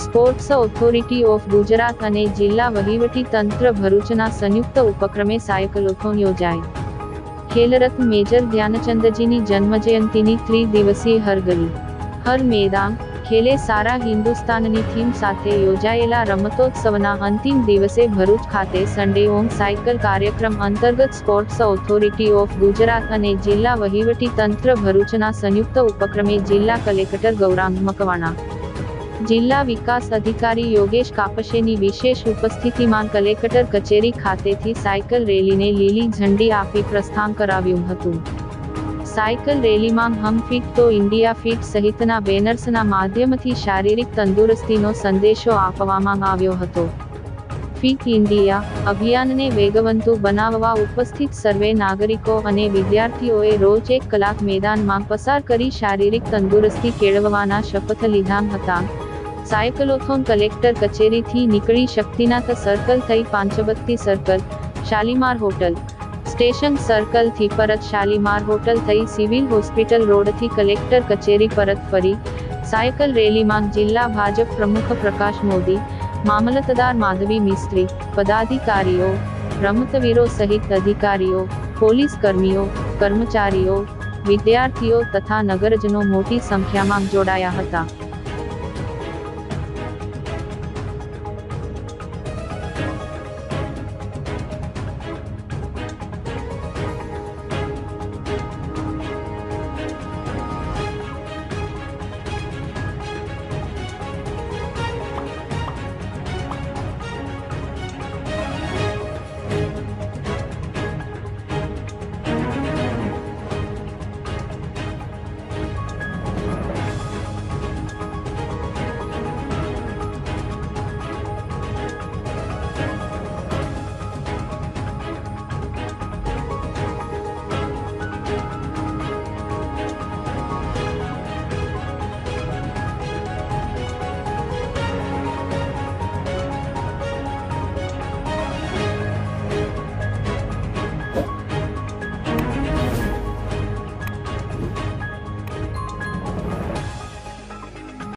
Sports authority of Gujarat અને જિલ્લા વહીવટી તંત્ર ભરૂચના સંયુક્ત ઉપક્રમે સાયકલોથોન યોજાઈ। ખેલરત્ન મેજર ધ્યાનચંદજીની જન્મજયંતિની ત્રિદિવસીય હર ગલી હર મેદાન ખેલે સારા હિન્દુસ્તાનની થીમ સાથે યોજાયેલા રમતોત્સવના અંતિમ દિવસે ભરૂચ ખાતે સન્ડે ઓન સાયકલ કાર્યક્રમ અંતર્ગત સ્પોર્ટ્સ ઓથોરિટી ઓફ ગુજરાત અને જિલ્લા વહીવટી તંત્ર ભરૂચના સંયુક્ત ઉપક્રમે જિલ્લા કલેક્ટર ગૌરાંગ મકવાણા, જિલ્લા વિકાસ અધિકારી યોગેશ કાપશેની વિશેષ ઉપસ્થિતિમાં કલેક્ટર કચેરી ખાતેથી સાયકલ રેલીને લીલી ઝંડી આપી પ્રસ્થાન કરાવ્યું હતું। સાયકલ રેલીમાં હમ ફિટ તો ઇન્ડિયા ફિટ સહિતના બેનર્સના માધ્યમથી શારીરિક તંદુરસ્તીનો સંદેશો આપવામાં આવ્યો હતો। ફિટ ઇન્ડિયા અભિયાનને વેગવંતુ બનાવવા ઉપસ્થિત સર્વે નાગરિકો અને વિદ્યાર્થીઓએ રોજ 1 કલાક મેદાનમાં પસાર કરી શારીરિક તંદુરસ્તી કેળવવાના શપથ લીધા હતા। સાયકલોથોન કલેક્ટર કચેરીથી નીકળી શક્તિનાથ સર્કલ થઈ Panchbatti circle, Shalimar hotel, station circle થી પરત શાલીમાર હોટલ થઈ સિવિલ હોસ્પિટલ રોડથી કલેક્ટર કચેરી પરત ફરી। સાયકલ રેલીમાં જિલ્લા ભાજપ પ્રમુખ પ્રકાશ મોદી, મામલતદાર માધવી મિસ્ત્રી, પદાધિકારીઓ, રમતવીરો સહિત અધિકારીઓ, પોલીસ કર્મીઓ, કર્મચારીઓ, વિદ્યાર્થીઓ તથા નગરજનો મોટી સંખ્યામાં જોડાયા હતા।